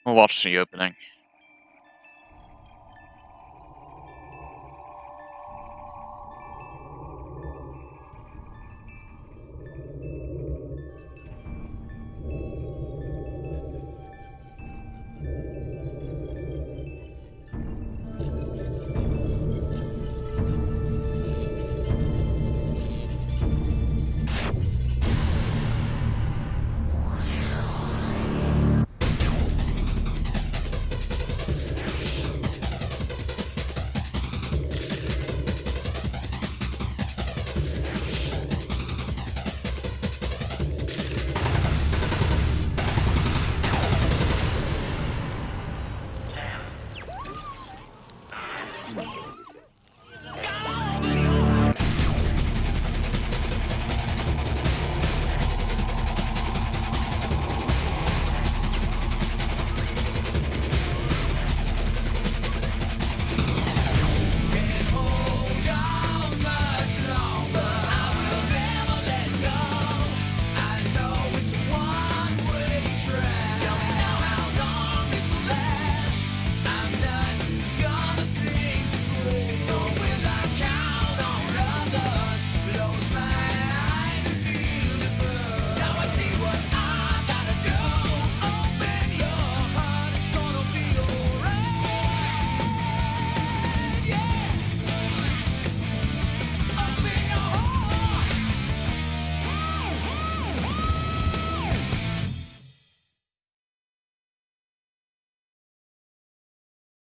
We'll watch the opening.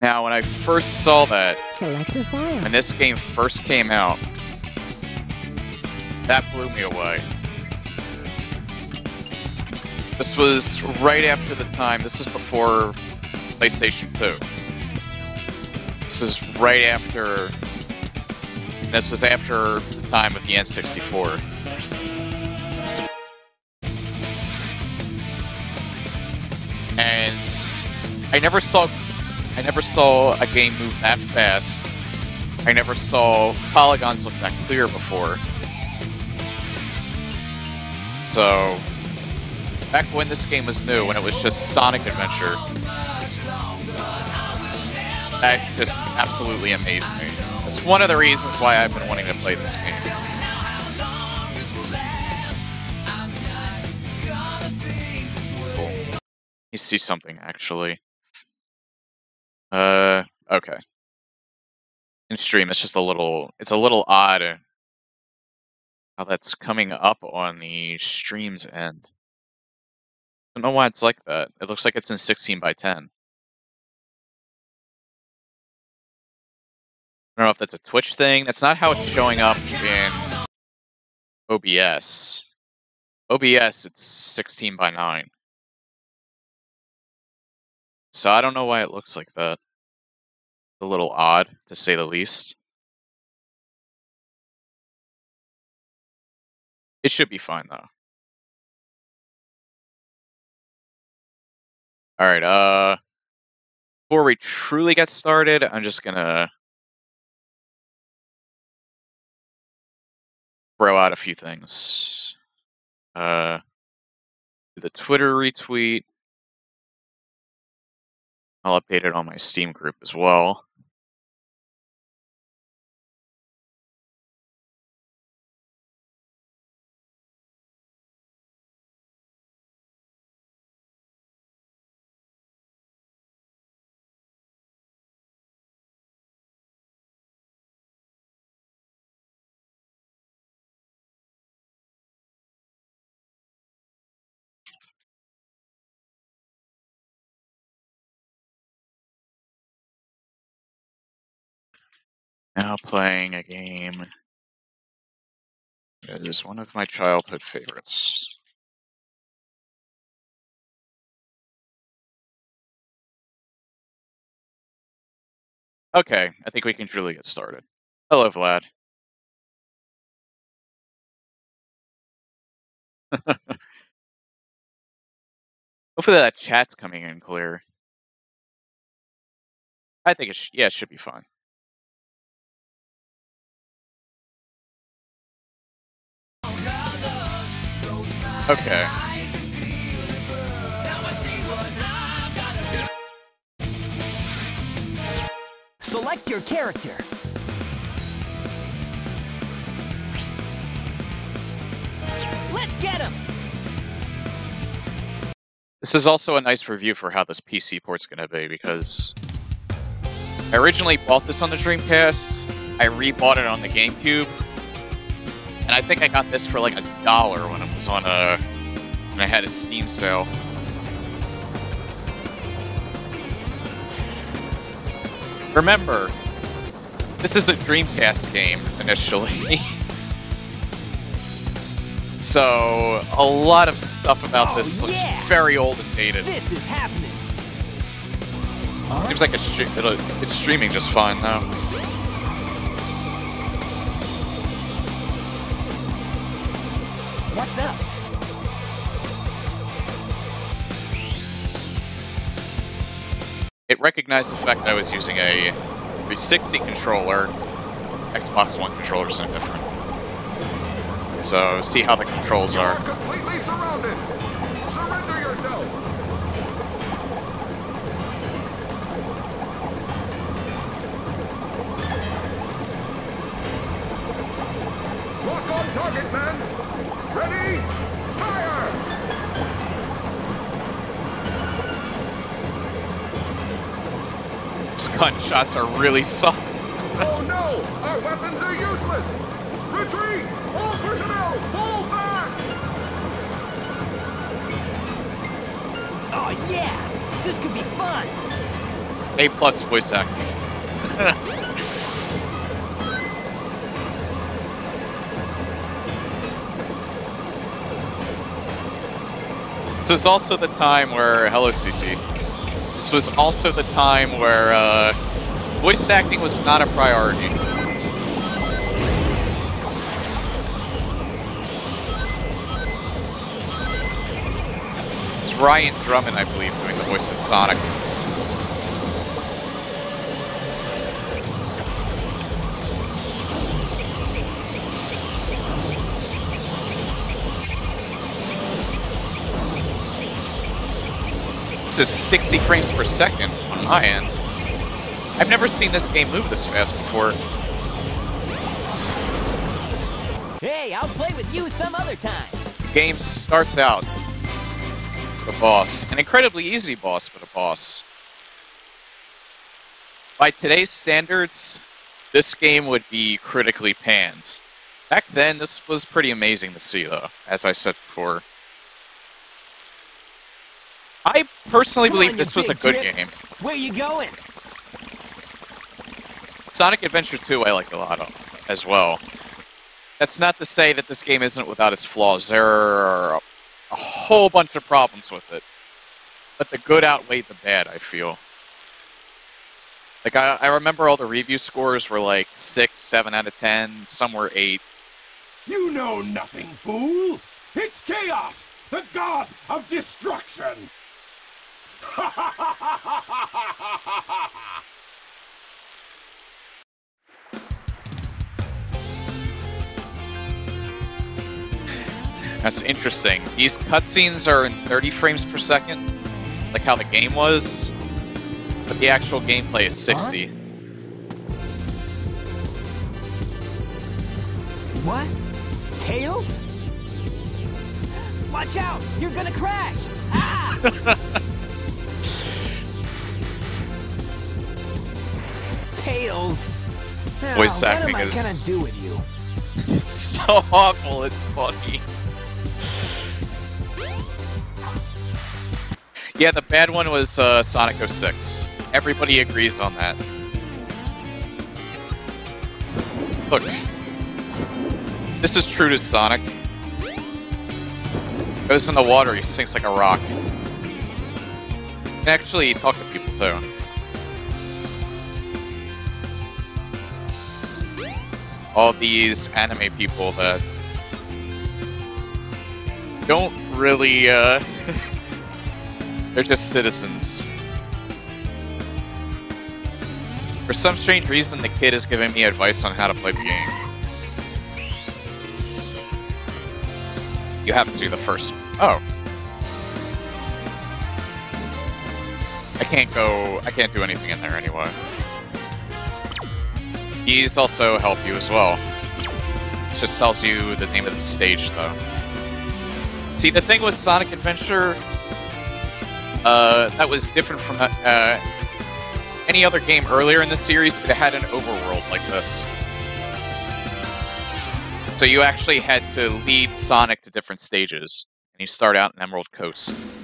Now, when I first saw that, Select a file. when this game first came out, that blew me away. This was right after the time, this is before PlayStation 2. This is right after, this was after the time of the N64. And I never saw a game move that fast. I never saw polygons look that clear before. So, back when this game was new, when it was just Sonic Adventure, that just absolutely amazed me. It's one of the reasons why I've been wanting to play this game. Cool. You see something, actually. Okay. In stream, it's just it's a little odd how that's coming up on the stream's end. I don't know why it's like that. It looks like it's in 16:10. I don't know if that's a Twitch thing. That's not how it's showing up in OBS. OBS, it's 16:9. So I don't know why it looks like that. A little odd, to say the least. It should be fine, though. Alright, before we truly get started, I'm just gonna throw out a few things. Do the Twitter retweet. I'll update it on my Steam group as well. Now playing a game that is one of my childhood favorites. Okay, I think we can truly get started. Hello, Vlad. Hopefully that chat's coming in clear. I think it should be fine. Okay. What's your character? Let's get him! This is also a nice review for how this PC port's gonna be, because I originally bought this on the Dreamcast, I rebought it on the GameCube, and I think I got this for like $1 when it was on when I had a Steam sale. Remember, this is a Dreamcast game, initially. So, a lot of stuff about this looks very old and dated. This is happening! Seems like it's streaming just fine now. What's up? It recognized the fact that I was using a 360 controller. Xbox One controllers are different. So, see how the controls are. You're completely surrounded! Surrender yourself! Lock on target, man! Ready? Fire! These gunshots are really soft. Oh no! Our weapons are useless! Retreat! All personnel, fall back! Oh yeah! This could be fun! A+ voice acting. This is also the time where... Hello, CC. This was also the time where voice acting was not a priority. It's Ryan Drummond, I believe, doing the voice of Sonic. This is 60 frames per second on my end. I've never seen this game move this fast before. Hey, I'll play with you some other time! The game starts out with a boss. An incredibly easy boss, but a boss. By today's standards, this game would be critically panned. Back then, this was pretty amazing to see, though, as I said before. I personally believe this was a good game. Where you going? Sonic Adventure 2 I like a lot of, as well. That's not to say that this game isn't without its flaws. There are a whole bunch of problems with it. But the good outweighed the bad, I feel. Like, I remember all the review scores were like 6, 7 out of 10, some were 8. You know nothing, fool! It's Chaos, the god of destruction! That's interesting. These cutscenes are in 30 frames per second, like how the game was, but the actual gameplay is 60. What? Tails? Watch out! You're gonna crash! Ah! Tails! Voice Oh, acting what am I is gonna do with you? so awful, it's funny. Yeah, the bad one was Sonic 06. Everybody agrees on that. Look. This is true to Sonic. Goes in the water, he sinks like a rock. Can actually talk to people too. All these anime people that don't really, they're just citizens. For some strange reason, the kid is giving me advice on how to play the game. You have to do the first. Oh. I can't do anything in there anyway. These also help you as well. It just tells you the name of the stage, though. See, the thing with Sonic Adventure that was different from any other game earlier in the series, it had an overworld like this. So you actually had to lead Sonic to different stages, and you start out in Emerald Coast.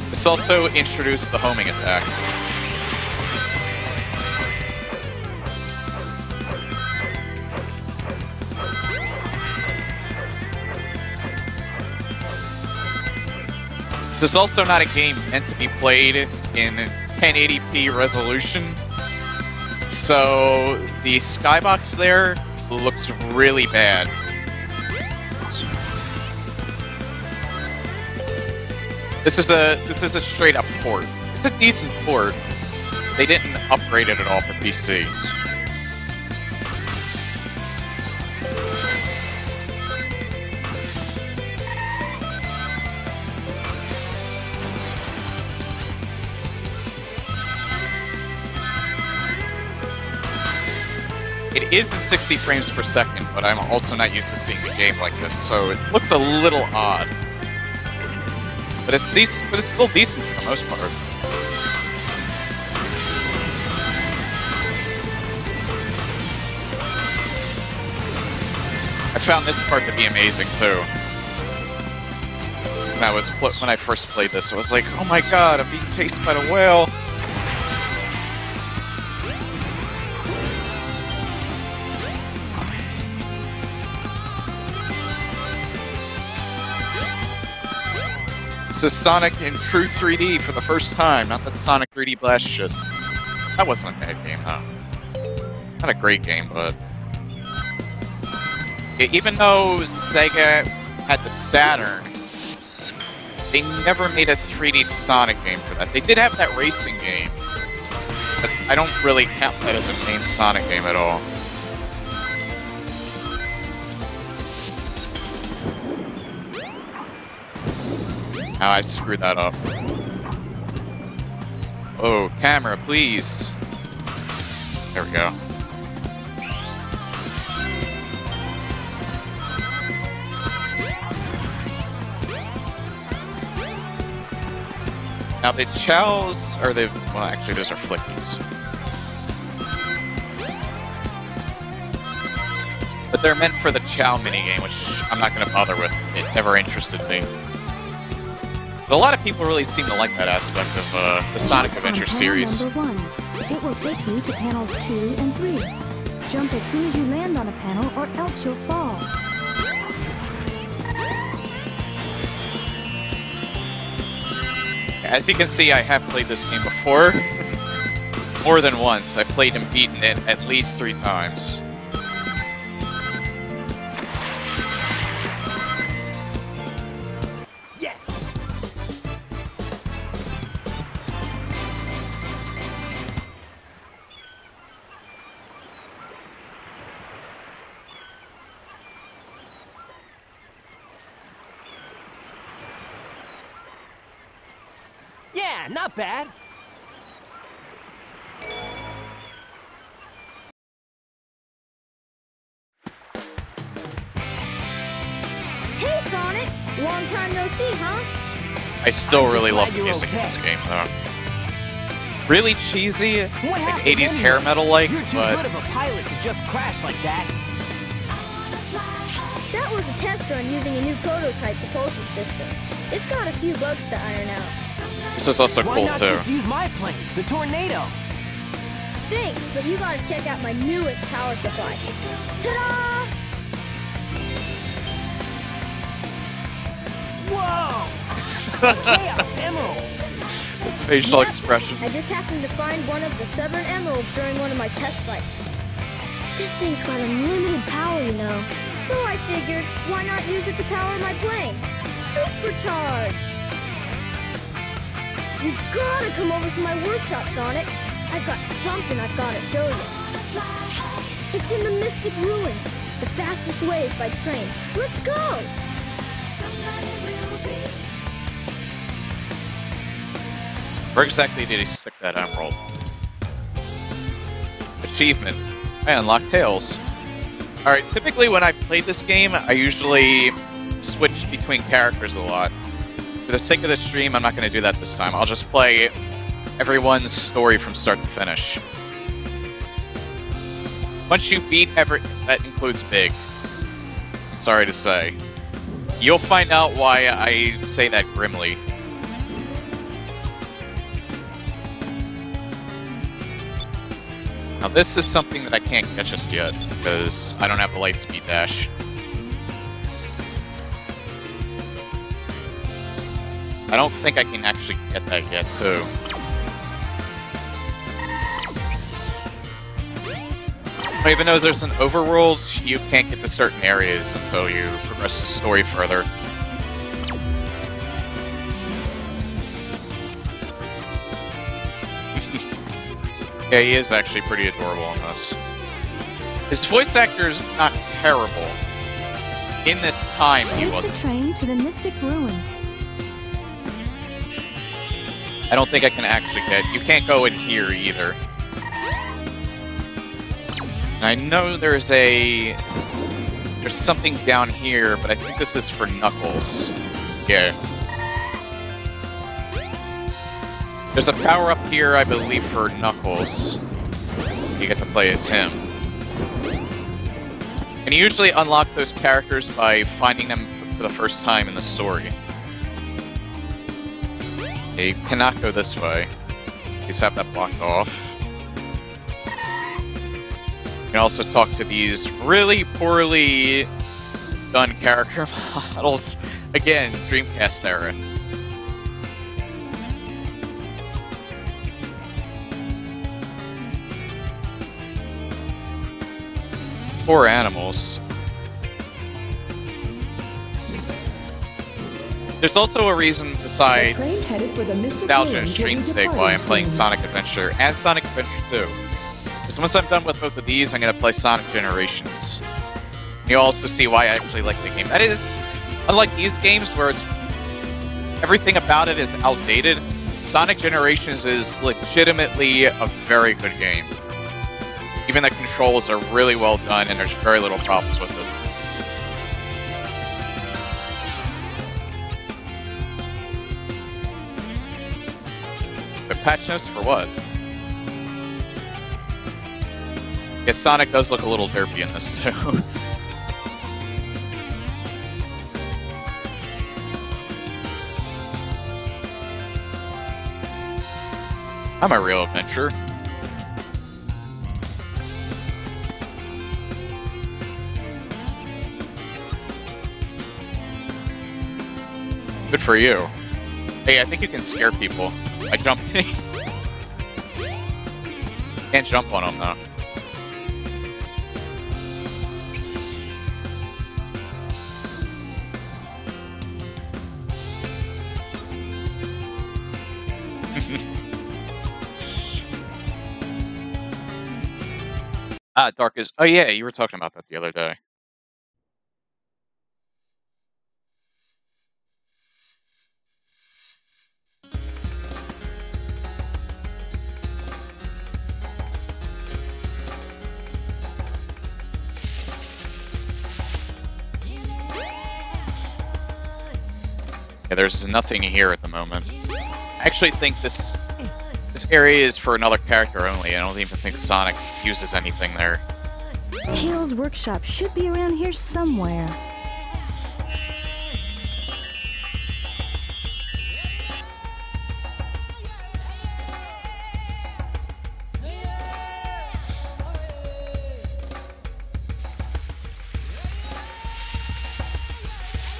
This also introduced the homing attack. This is also not a game meant to be played in 1080p resolution, so the skybox there looks really bad. This is a straight up port. It's a decent port. They didn't upgrade it at all for PC. It is in 60 frames per second, but I'm also not used to seeing the game like this, so it looks a little odd. But it's decent, but it's still decent for the most part. I found this part to be amazing too. When I first played this, I was like, "Oh my god, I'm being chased by the whale!" This is Sonic in true 3D for the first time, not that Sonic 3D Blast shit. That wasn't a bad game, huh? Not a great game, but... Even though Sega had the Saturn, they never made a 3D Sonic game for that. They did have that racing game, but I don't really count that as a main Sonic game at all. Now I screwed that up. Oh, camera, please. There we go. Now the chows are the... well, actually those are flickies. But they're meant for the chow minigame, which I'm not going to bother with. It never interested me. But a lot of people really seem to like that aspect of the Sonic Adventure series. Number 1. It will take you to panels 2 and 3. Jump as soon as you land on a panel, or else you'll fall. As you can see, I have played this game before. More than once. I've played and beaten it at least 3 times. Yeah, not bad. Hey, Sonic! Long time no see, huh? I still I'm really just love glad the you're music in okay. this game, though. Really cheesy, What like happened 80s anyway? hair metal-like, You're too but good of a pilot to just crash like that. That was a test run using a new prototype propulsion system. It's got a few bugs to iron out. this is also Why cool, not too. just use my plane, the Tornado? Thanks, but you gotta check out my newest power supply. Ta-da! Whoa! A Chaos Emerald! Facial Yep, expressions. I just happened to find one of the Severn Emeralds during one of my test flights. This thing's got unlimited power, you know. So I figured, why not use it to power my plane? Supercharged! You gotta come over to my workshop, Sonic. I've got something I've gotta show you. It's in the Mystic Ruins, the fastest way is by train. Let's go! Where exactly did he stick that emerald? Achievement. I unlocked Tails. Alright, typically when I played this game, I usually switch between characters a lot. For the sake of the stream, I'm not going to do that this time. I'll just play everyone's story from start to finish. Once you beat that includes Big. I'm sorry to say. You'll find out why I say that grimly. Now this is something that I can't get just yet, because I don't have the light speed dash. I don't think I can actually get that yet, too. Even though there's an overworld, you can't get to certain areas until you progress the story further. Yeah, he is actually pretty adorable in this. His voice actor is not terrible. In this time, he wasn't. Take the train to the Mystic Ruins. I don't think I can actually get... You can't go in here either. And I know there's something down here, but I think this is for Knuckles. Yeah. There's a power-up here, I believe, for Knuckles. You get to play as him. And you usually unlock those characters by finding them for the first time in the story. You cannot go this way. You just have that blocked off. You can also talk to these really poorly done character models. Again, Dreamcast era. Poor animals. There's also a reason besides nostalgia and stream stake why I'm playing Sonic Adventure and Sonic Adventure 2. Because once I'm done with both of these, I'm going to play Sonic Generations. You'll also see why I actually like the game. That is, unlike these games where everything about it is outdated, Sonic Generations is legitimately a very good game. Even the controls are really well done and there's very little problems with it. But patch notes for what? Guess Sonic does look a little derpy in this too. I'm a real adventurer. Good for you. Hey, I think you can scare people. I jump. Can't jump on them though. Dark is... Oh yeah, you were talking about that the other day. Yeah, there's nothing here at the moment. I actually think this area is for another character only. I don't even think Sonic uses anything there. Tails' workshop should be around here somewhere.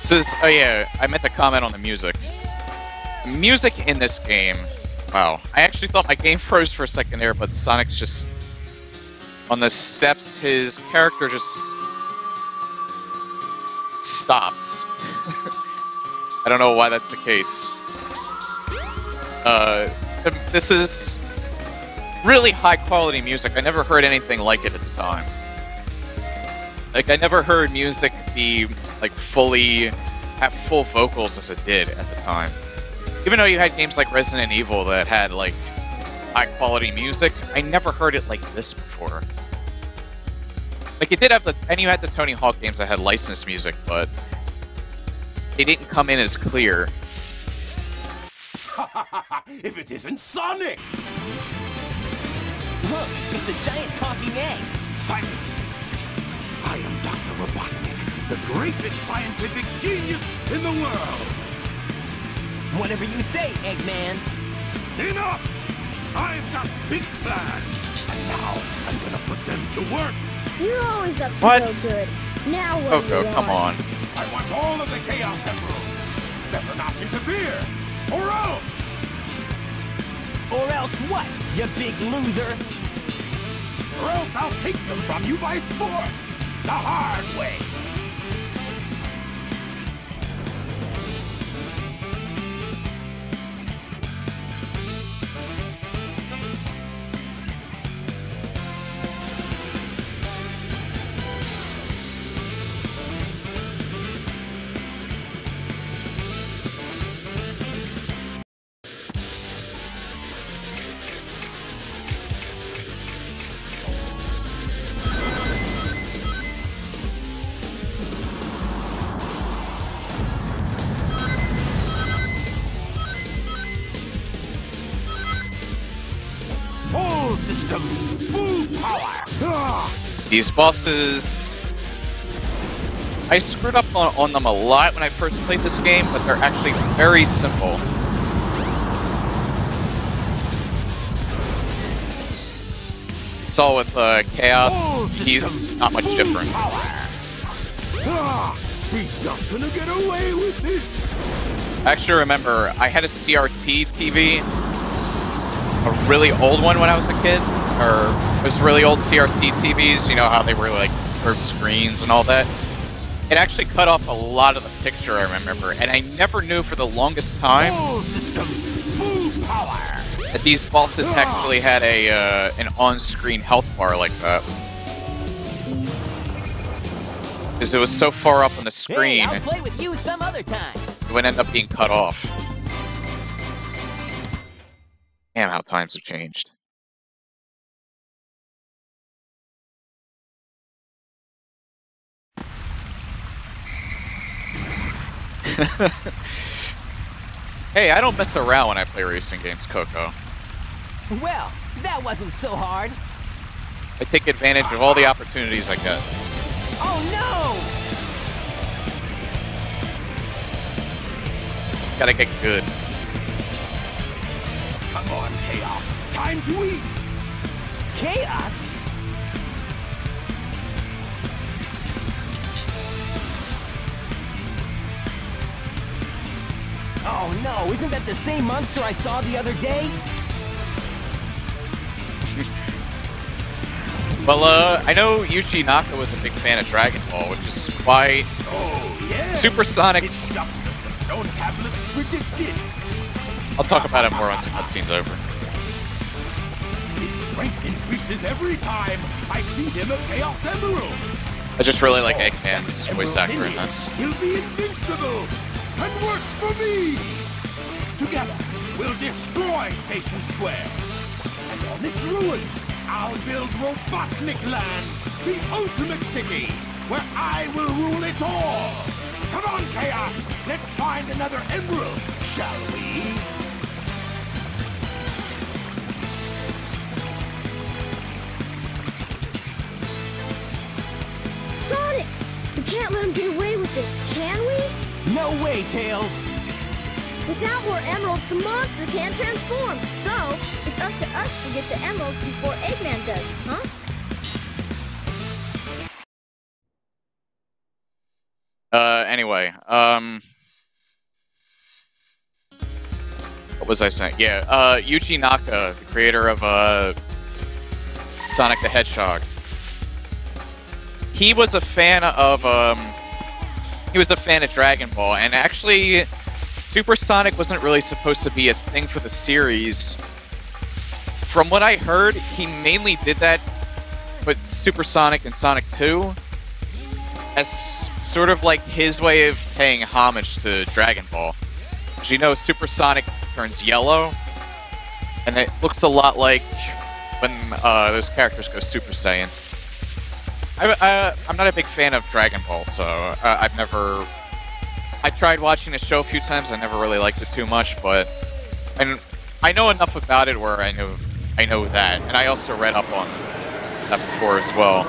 This is... Oh yeah, I meant to comment on the music. The music in this game... Wow. I actually thought my game froze for a second there, but Sonic's just... On the steps, his character just... stops. I don't know why that's the case. This is... really high-quality music. I never heard anything like it at the time. Like, I never heard music be, like, fully... have full vocals as it did at the time. Even though you had games like Resident Evil that had, like, high-quality music, I never heard it like this before. Like, you did have the... And you had the Tony Hawk games that had licensed music, but... they didn't come in as clear. If it isn't Sonic! Look, it's a giant talking egg. Silence! I am Dr. Robotnik, the greatest scientific genius in the world! Whatever you say, Eggman. Enough! I've got big plans, and now I'm gonna put them to work! You're always up to What? no good. Now what do you Coco, want? come on. I want all of the Chaos Emeralds! Better not interfere, or else! Or else what, you big loser? Or else I'll take them from you by force! The hard way! All systems, full power! These bosses... I screwed up on them a lot when I first played this game, but they're actually very simple. Saw with Chaos, he's not much different. He's not gonna get away with this! I actually remember, I had a CRT TV, a really old one when I was a kid, or those really old CRT TVs, you know how they were like curved screens and all that. It actually cut off a lot of the picture, I remember, and I never knew for the longest time All systems, full power! that these bosses actually had a an on-screen health bar like that. Because it was so far up on the Hey, screen, I'll play with you some other time. it would end up being cut off. Damn, how times have changed. Hey, I don't mess around when I play racing games, Coco. Well, that wasn't so hard. I take advantage of all the opportunities I get. Oh no! Just gotta get good. Come on, Chaos! Time to eat! Chaos? Oh no, isn't that the same monster I saw the other day? Well, I know Yuji Naka was a big fan of Dragon Ball, which is why Oh, yes! Supersonic... It's just as the stone tablets predicted! I'll talk about it more once the cutscene's over. His strength increases every time I feed him a Chaos Emerald! I just really like Eggman's voice actor in this. He'll be invincible! And work for me! Together, we'll destroy Station Square! And on its ruins, I'll build Robotnik Land, the ultimate city, where I will rule it all! Come on, Chaos! Let's find another emerald, shall we? Sonic! We can't let him get away with this, can we? No way, Tails! Without more emeralds, the monster can't transform. So, it's up to us to get the emeralds before Eggman does, huh? Anyway, what was I saying? Yeah, Yuji Naka, the creator of, Sonic the Hedgehog. He was a fan of, Dragon Ball, and actually, Supersonic wasn't really supposed to be a thing for the series. From what I heard, he mainly did that with Supersonic and Sonic 2 as sort of like his way of paying homage to Dragon Ball. As you know, Supersonic turns yellow, and it looks a lot like when those characters go Super Saiyan. I'm not a big fan of Dragon Ball, so I've never... I tried watching the show a few times, I never really liked it too much, but... And I know enough about it where I know that, and I also read up on that before as well.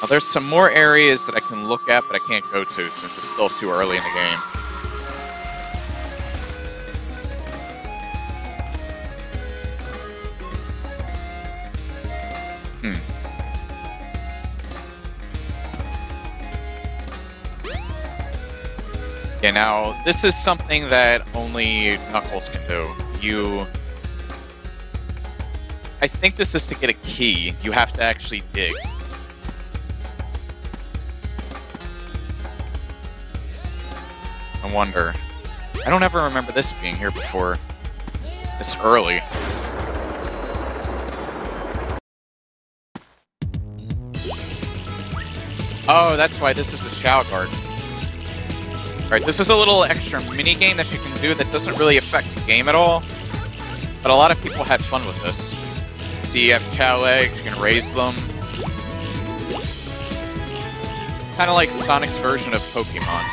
Now, there's some more areas that I can look at, but I can't go to since it's still too early in the game. Yeah, now, this is something that only Knuckles can do. I think this is to get a key. You have to actually dig. I wonder. I don't ever remember this being here before. This early. Oh, that's why this is the Chao Guard. Alright, this is a little extra mini-game that you can do that doesn't really affect the game at all. But a lot of people had fun with this. See, you have Chao eggs, you can raise them. Kind of like Sonic's version of Pokemon.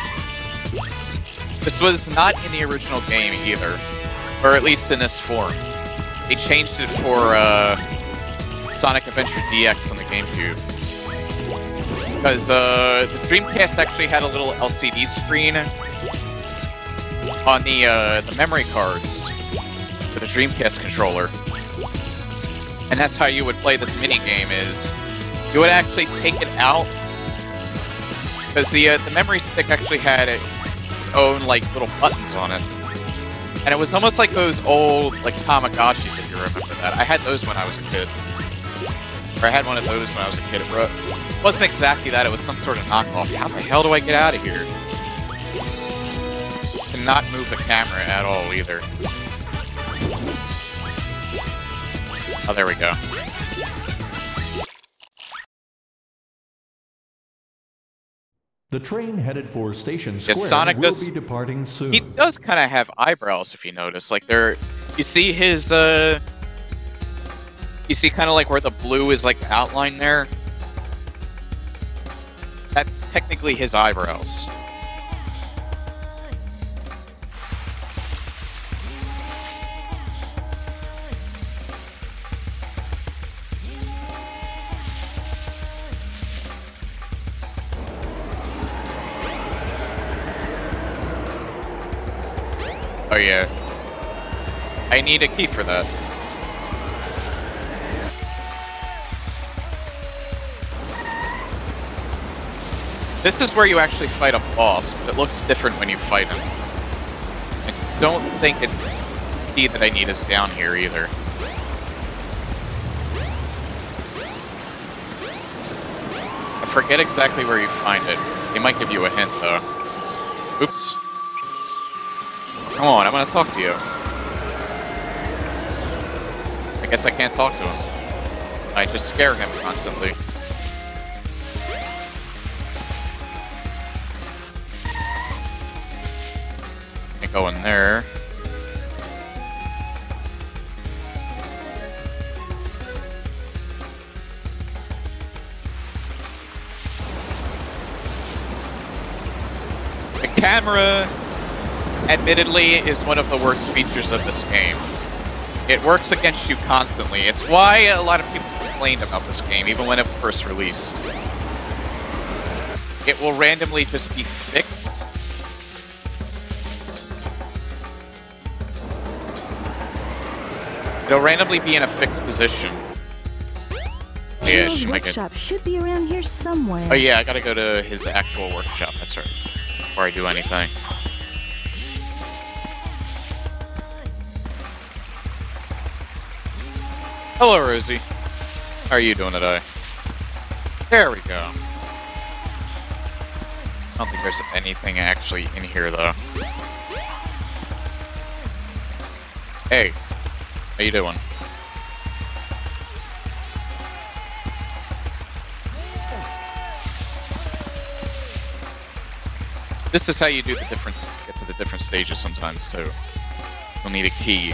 This was not in the original game either. Or at least in this form. They changed it for Sonic Adventure DX on the GameCube. Because the Dreamcast actually had a little LCD screen on the memory cards for the Dreamcast controller. And that's how you would play this mini-game, is you would actually take it out, because the memory stick actually had its own, like, little buttons on it. And it was almost like those old, like, Tamagotchis, if you remember that. I had those when I was a kid. Or I had one of those when I was a kid. It wasn't exactly that, it was some sort of knockoff. How the hell do I get out of here? Cannot move the camera at all, either. Oh, there we go. The train headed for Station Square Sonic will be departing soon. He does kind of have eyebrows, if you notice. Like, you see his, you see kind of like where the blue is, like, outlined there? That's technically his eyebrows. Oh yeah. I need a key for that. This is where you actually fight a boss, but it looks different when you fight him. I don't think the key that I need is down here either. I forget exactly where you find it. They might give you a hint though. Oops. Come on, I want to talk to you. I guess I can't talk to him. I just scare him constantly. I go in there. The camera, admittedly, is one of the worst features of this game. It works against you constantly. It's why a lot of people complained about this game, even when it first released. It will randomly just be fixed. It'll randomly be in a fixed position. Yeah, she might get... workshop should be around here somewhere. Oh yeah, I gotta go to his actual workshop, that's right. Before I do anything. Hello, Rosie. How are you doing today? There we go. I don't think there's anything actually in here, though. Hey. How you doing? This is how you do the different, get to the different stages sometimes too. You'll need a key.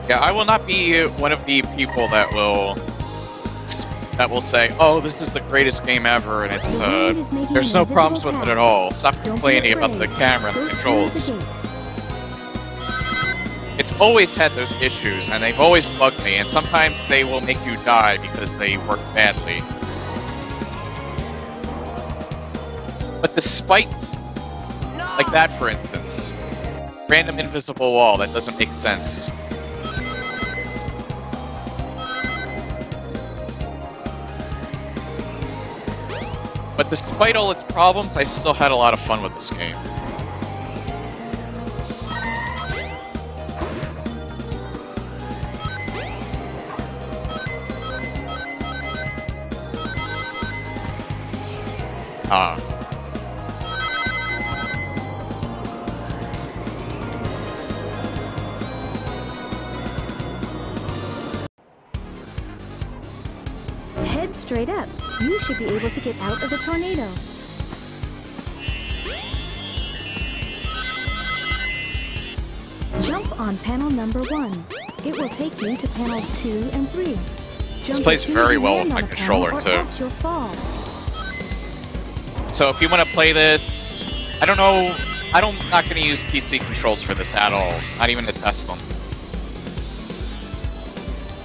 Yeah, I will not be one of the people that will say, "Oh, this is the greatest game ever," and it's there's no problems with it at all. Stop complaining about the camera and the controls. It's always had those issues, and they've always bugged me. And sometimes they will make you die because they work badly. But despite, like that, for instance, random invisible wall that doesn't make sense. But despite all its problems, I still had a lot of fun with this game. Head straight up. You should be able to get out of the tornado. Jump on panel number 1. It will take you to panels 2 and 3. This plays very well with my controller too. So if you want to play this, I don't know, I'm not going to use PC controls for this at all, not even to test them.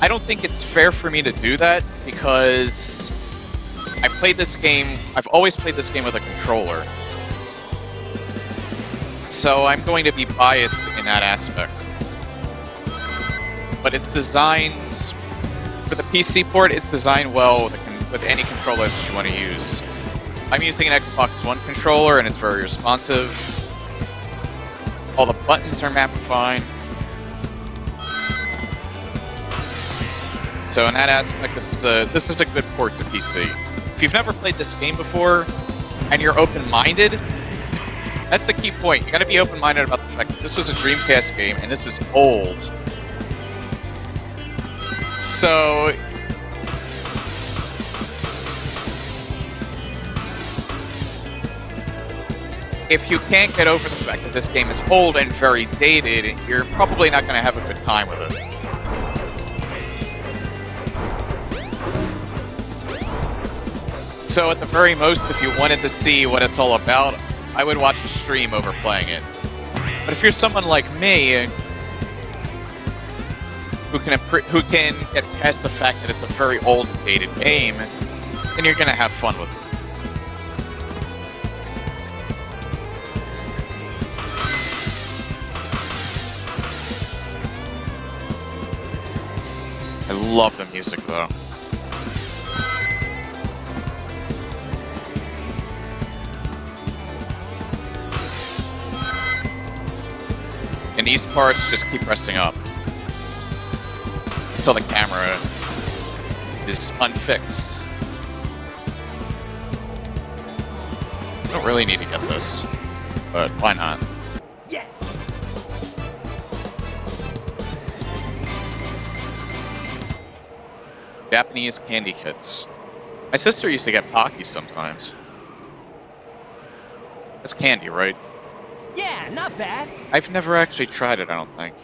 I don't think it's fair for me to do that because I played this game, I've always played this game with a controller. So I'm going to be biased in that aspect. But it's designed, for the PC port, it's designed well with any controller that you want to use. I'm using an Xbox One controller and it's very responsive. All the buttons are mapped fine. So in that aspect, this is a good port to PC. If you've never played this game before, and you're open-minded, that's the key point. You gotta be open-minded about the fact that this was a Dreamcast game, and this is old. So... if you can't get over the fact that this game is old and very dated, you're probably not gonna have a good time with it. So at the very most, if you wanted to see what it's all about, I would watch a stream over playing it. But if you're someone like me, who can get past the fact that it's a very old and dated game, then you're gonna have fun with it. I love the music though. In these parts, just keep pressing up until the camera is unfixed. I don't really need to get this, but why not? Yes! Japanese candy kits. My sister used to get Pocky sometimes. That's candy, right? Yeah, not bad. I've never actually tried it, I don't think.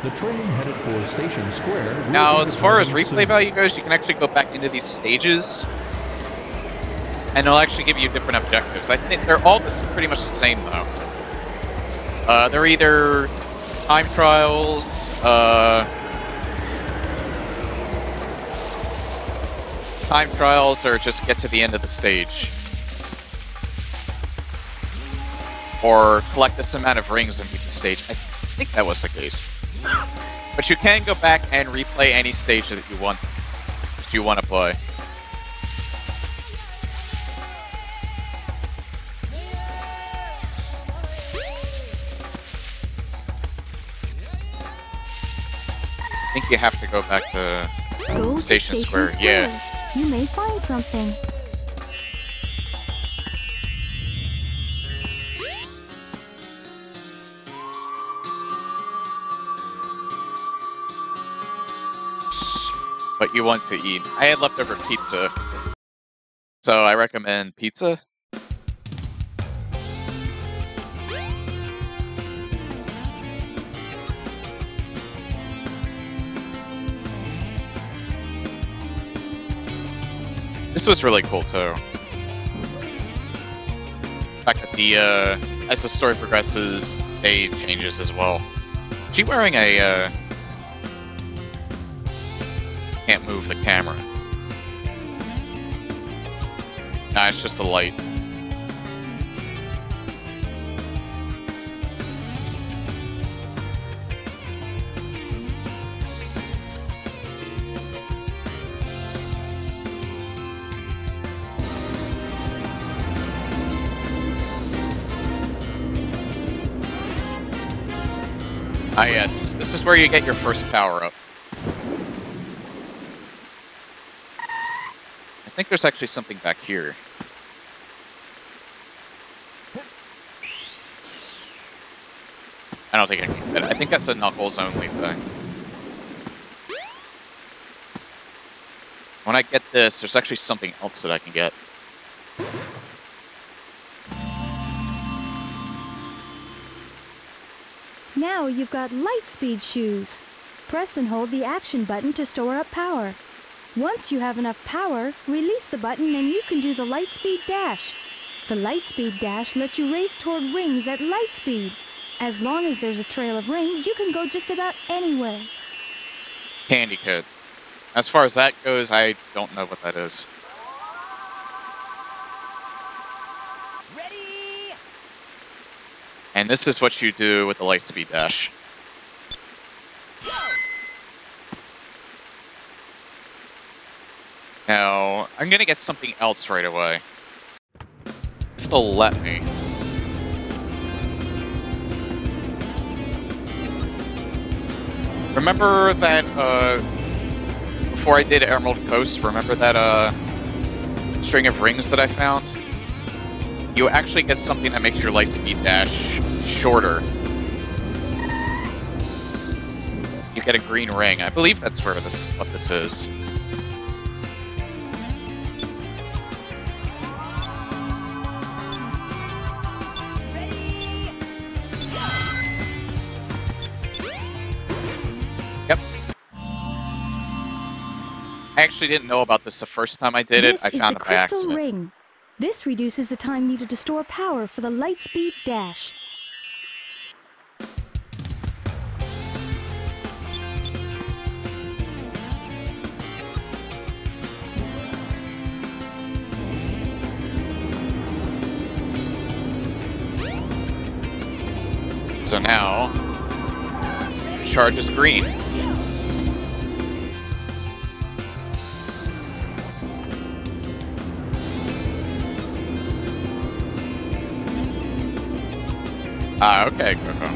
The train headed for Station Square. Now, as far as replay value goes, you can actually go back into these stages, and they'll actually give you different objectives. I think they're all pretty much the same, though. They're either time trials, or just get to the end of the stage. Or collect this amount of rings and beat the stage. I think that was the case. But you can go back and replay any stage that you want to play. I think you have to go back to Go Station to Square. Yeah. You may find something. What you want to eat. I had leftover pizza, so I recommend pizza. This was really cool too. The fact that as the story progresses, they changes as well. Is she wearing a can't move the camera? Nah, it's just a light. Ah yes, this is where you get your first power-up. I think there's actually something back here. I don't think I can get it. I think that's a Knuckles only thing. When I get this, there's actually something else that I can get. Now you've got Lightspeed shoes. Press and hold the action button to store up power. Once you have enough power, release the button and you can do the Lightspeed Dash. The Lightspeed Dash lets you race toward rings at light speed. As long as there's a trail of rings, you can go just about anywhere. Candy Kid. As far as that goes, I don't know what that is. Ready? And this is what you do with the Lightspeed Dash. Now, I'm gonna get something else right away. If they'll let me. Remember that, before I did Emerald Coast, remember that, string of rings that I found? You actually get something that makes your Lightspeed Dash shorter. You get a green ring. I believe that's what this is. Yep. I actually didn't know about this the first time I did it. I found it by accident. This is the crystal ring. This reduces the time needed to store power for the Lightspeed Dash. So now, charge is green. Ah, okay, Coco.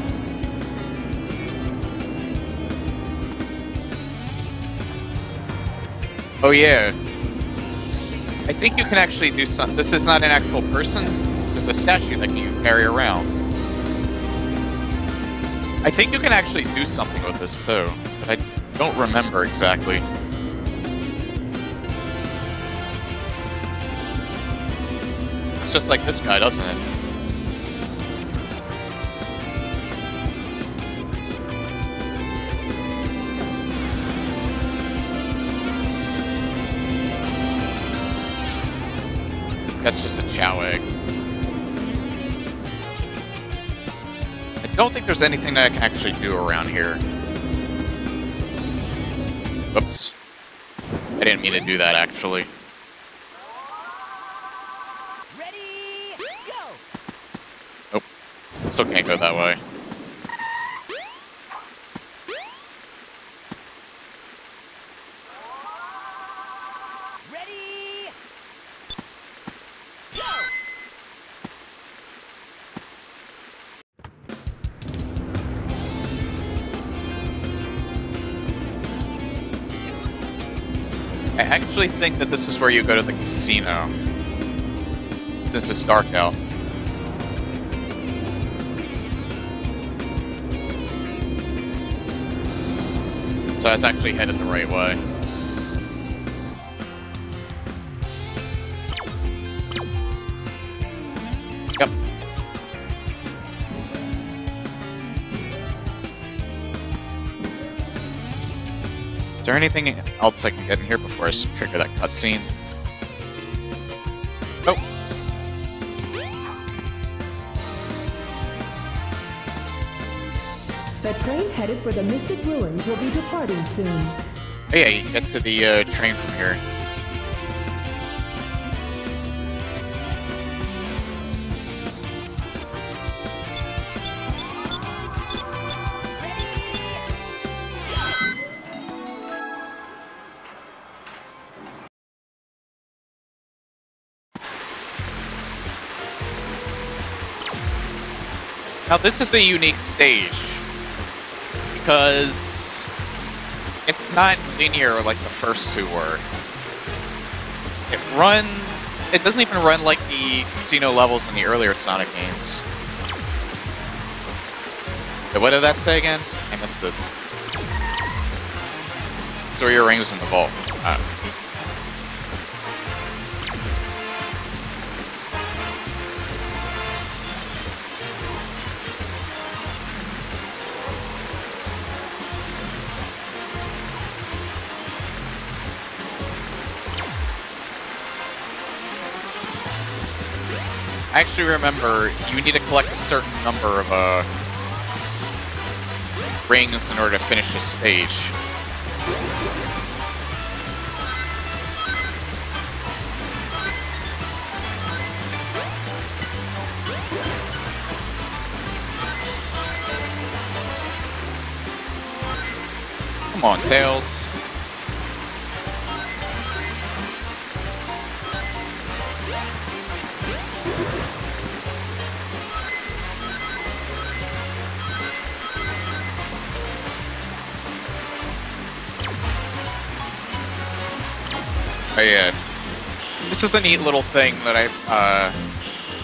Oh yeah. I think you can actually do something. This is not an actual person. This is a statue that you carry around. I think you can actually do something with this too, but I don't remember exactly. It's just like this guy, doesn't it? That's just a Chow egg. I don't think there's anything that I can actually do around here. Oops. I didn't mean to do that, actually. Ready? Go! Nope. Still can't go that way. actually think that this is where you go to the casino. Since it's dark out. So I was actually headed the right way. Yep. Is there anything else I can get in here before I trigger that cutscene? Nope. The train headed for the Mystic Ruins will be departing soon. Oh yeah, you can get to the train from here. Now this is a unique stage, because it's not linear like the first two were. It doesn't even run like the casino levels in the earlier Sonic games. What did that say again? I missed it. So your ring was in the vault. I actually remember you need to collect a certain number of rings in order to finish this stage. Come on, Tails. Oh yeah, this is a neat little thing that I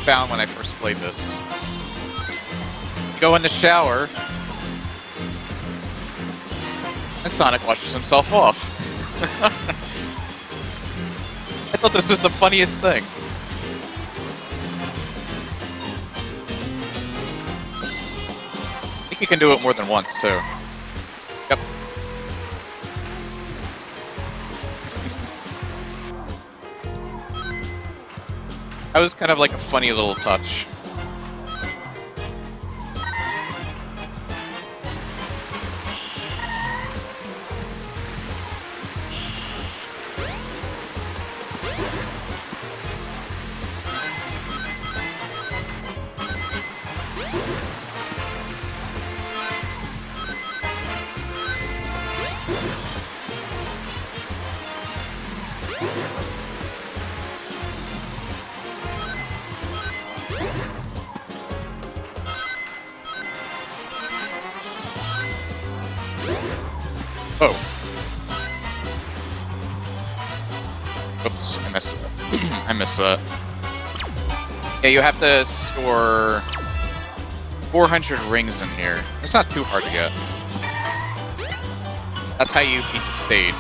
found when I first played this. You go in the shower, and Sonic washes himself off. I thought this was the funniest thing. I think you can do it more than once, too. Yep. That was kind of like a funny little touch. Oh. Oops, I missed that. I missed that. Yeah, you have to store 400 rings in here. It's not too hard to get. That's how you beat the stage.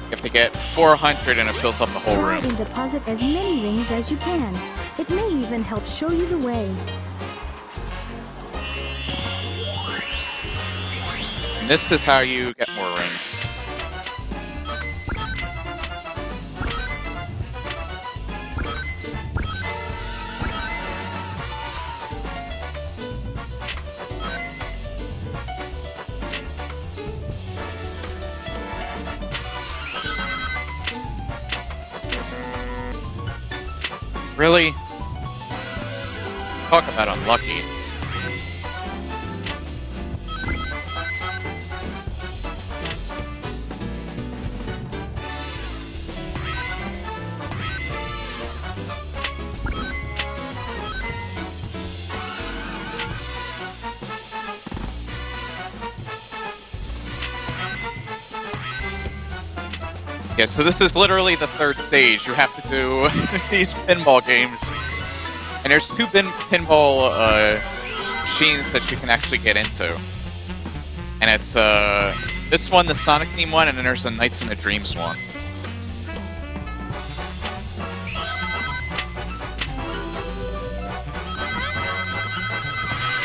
You have to get 400 and it fills up the whole Try room. and deposit as many rings as you can. It may even help show you the way. And this is how you get more rings. Really? Talk about unlucky. Yeah, so this is literally the third stage. You have to do these pinball games. And there's two pinball machines that you can actually get into. And it's this one, the Sonic theme one, and then there's a Nights in the Dreams one.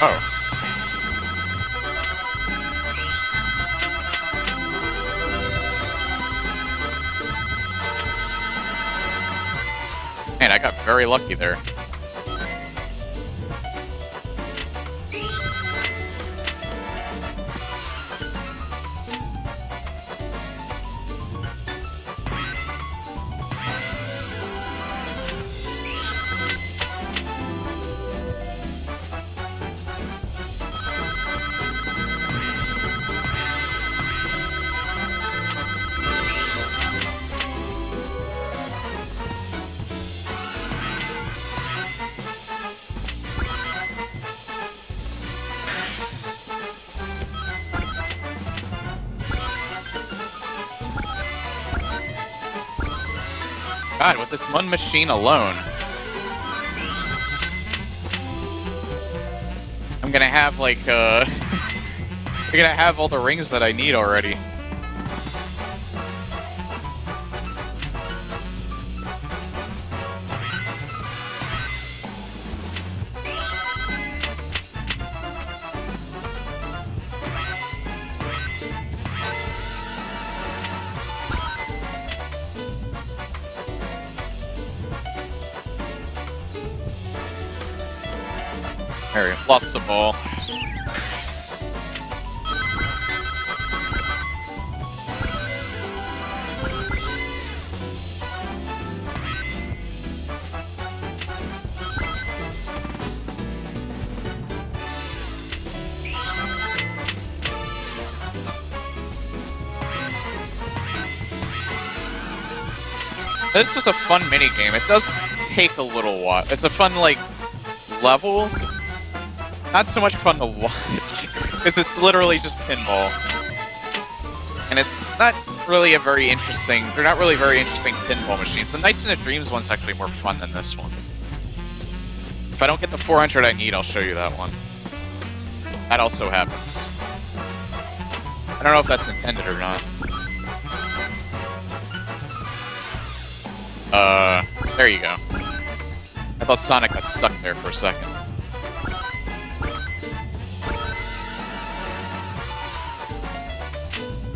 Oh. Man, I got very lucky there. God, with this one machine alone, I'm gonna have like I'm gonna have all the rings that I need already. There, lost the ball. This was a fun minigame. It does take a little while. It's a fun, like, level. Not so much fun to watch, because it's literally just pinball. And it's not really a very interesting... They're not really very interesting pinball machines. The Nights in the Dreams one's actually more fun than this one. If I don't get the 400 I need, I'll show you that one. That also happens. I don't know if that's intended or not. There you go. I thought Sonic got stuck there for a second.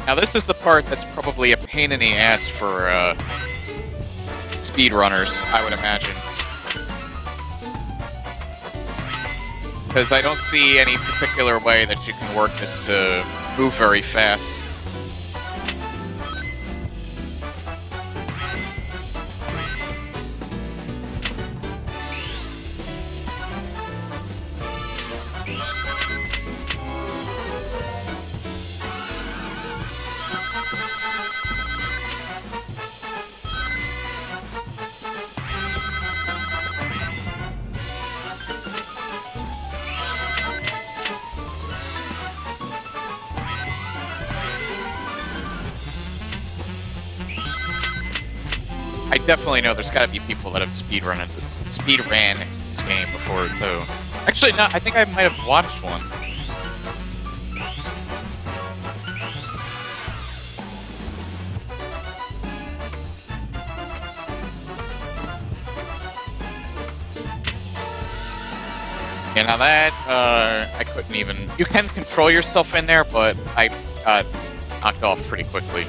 Now this is the part that's probably a pain in the ass for, speedrunners, I would imagine. Because I don't see any particular way that you can work this to move very fast. I definitely know there's gotta be people that have speedran this game before, too. Actually, no, I think I might have watched one. Yeah, now that, I couldn't even... You can control yourself in there, but I got knocked off pretty quickly.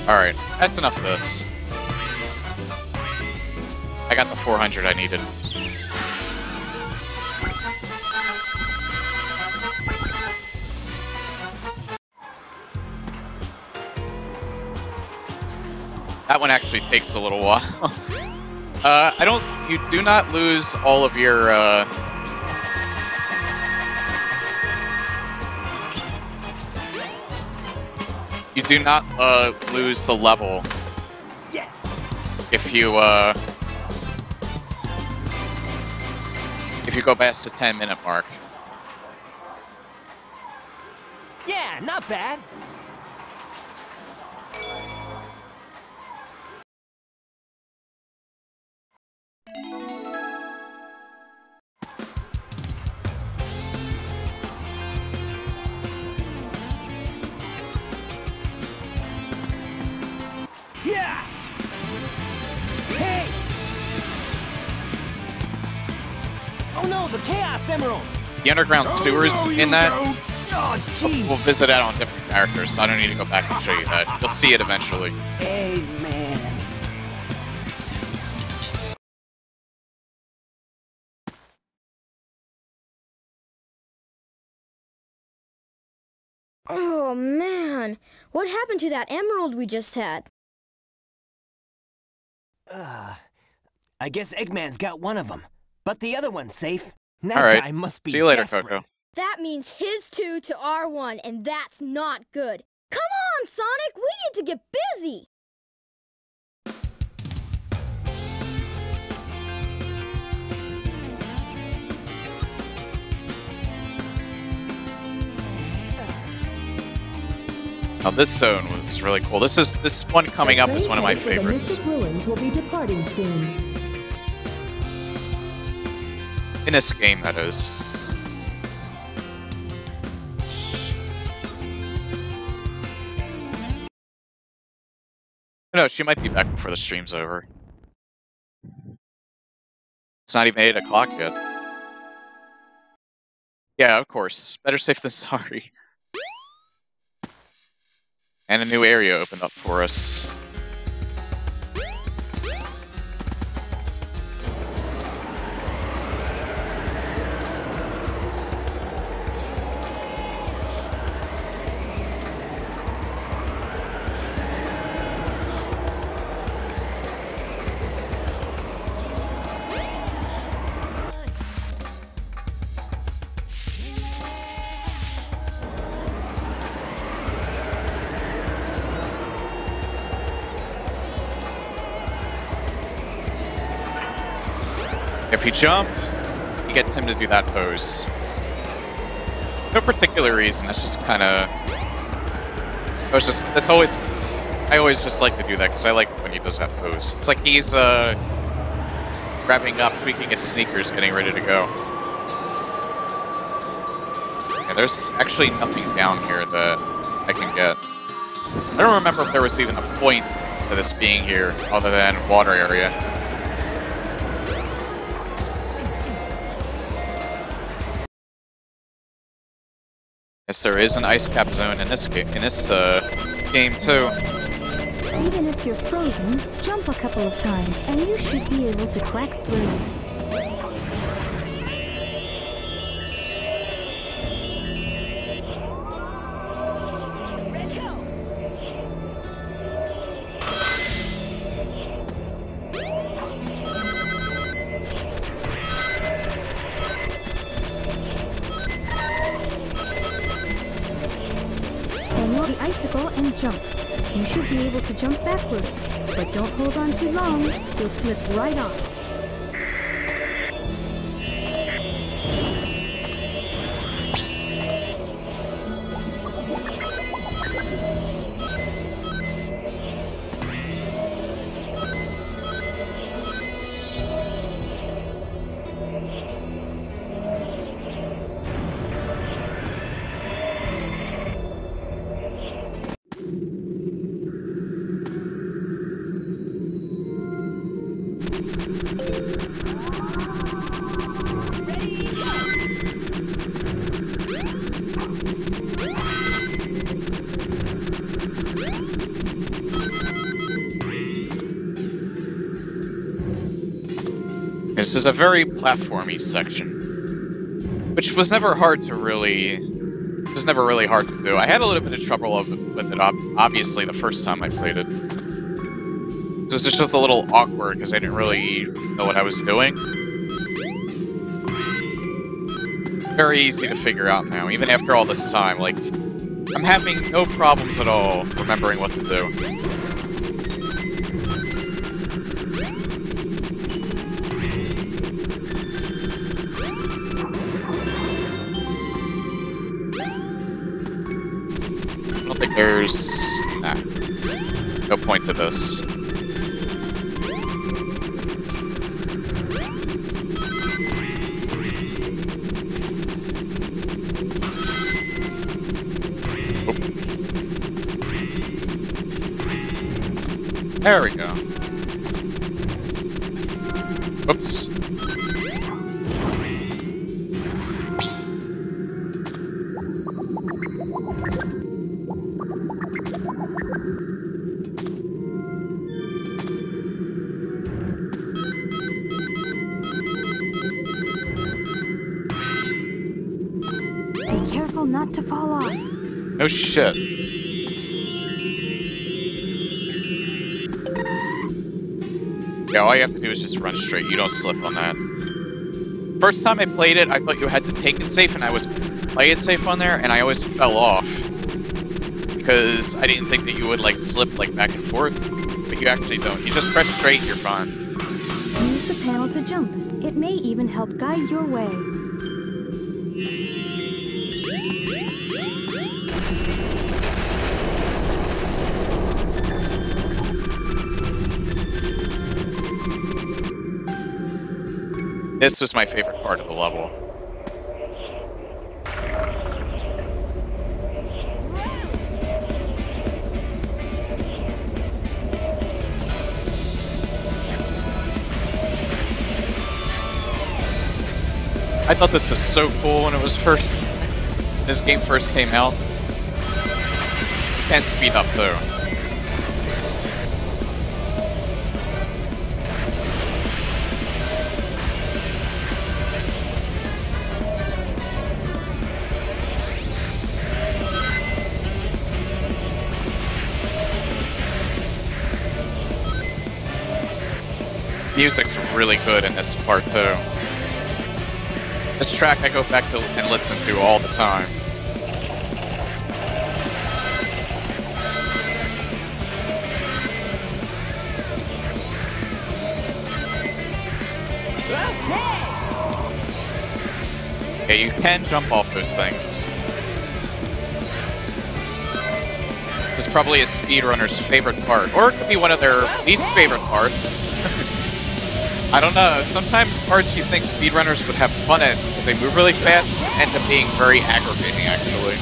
Alright, that's enough of this. I got the 400 I needed. That one actually takes a little while. You do not lose all of your, You do not lose the level Yes. if you go past the 10-minute mark. Yeah, not bad. Yeah. Hey. Oh no, the Chaos Emerald. The underground sewers in that, Oh, jeez. we'll visit that on different characters, so I don't need to go back and show you that. You'll see it eventually. Hey, man. Oh, man. What happened to that emerald we just had? I guess Eggman's got one of them, but the other one's safe. That All right. guy must be See you later, desperate. Coco. That means his 2 to our 1, and that's not good. Come on, Sonic! We need to get busy! Now this zone was really cool. This one coming up is one of my The train headed favorites. for the Mystic Ruins will be departing soon. In this game, that is. No, she might be back before the stream's over. It's not even 8 o'clock yet. Yeah, of course. Better safe than sorry. And a new area opened up for us. If you jump, you get him to do that pose. No particular reason, that's just kinda... I always just like to do that, because I like when he does that pose. It's like he's, grabbing up, tweaking his sneakers, getting ready to go. Yeah, there's actually nothing down here that I can get. I don't remember if there was even a point to this being here, other than water area. Yes, there is an ice cap zone in this game too. Even if you're frozen, jump a couple of times and you should be able to crack through. Ignore the icicle and jump. You should be able to jump backwards, but don't hold on too long. You'll slip right off. This is a very platformy section, which was never hard to really... This is never really hard to do. I had a little bit of trouble with it, obviously, the first time I played it. It was just a little awkward, because I didn't really know what I was doing. Very easy to figure out now, even after all this time. Like, I'm having no problems at all remembering what to do. I don't think there's... nah. No point to this. There we go. Oops. Be careful not to fall off. No shit. Yeah, all you have to do is just run straight. You don't slip on that. First time I played it, I thought you had to take it safe, and I was play it safe on there, and I always fell off. Because I didn't think that you would, like, slip, like, back and forth. But you actually don't. You just press straight, you're fine. Use the panel to jump. It may even help guide your way. This was my favorite part of the level. I thought this was so cool when it was first... this game first came out. And speed up though. Music's really good in this part too. This track I go back to and listen to all the time. Okay, you can jump off those things. This is probably a speedrunner's favorite part, or it could be one of their least favorite parts. I don't know, sometimes parts you think speedrunners would have fun at because they move really fast end up being very aggravating, actually.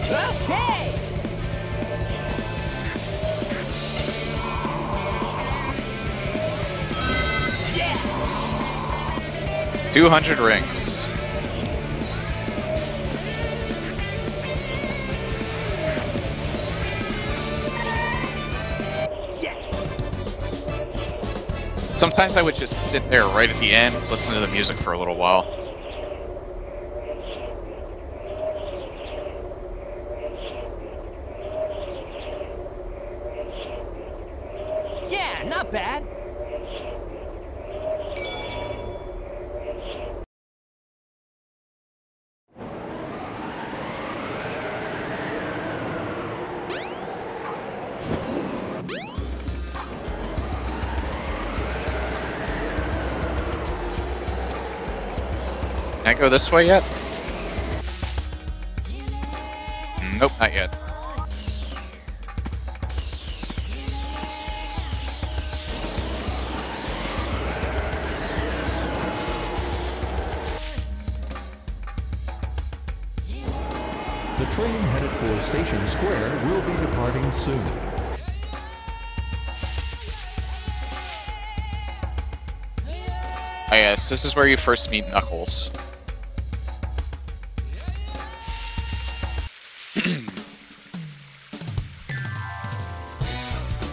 Okay! 200 rings. Sometimes I would just sit there right at the end, listen to the music for a little while. Yeah, not bad. Can I go this way yet? Nope, not yet. The train headed for Station Square will be departing soon. Oh yes, this is where you first meet Knuckles.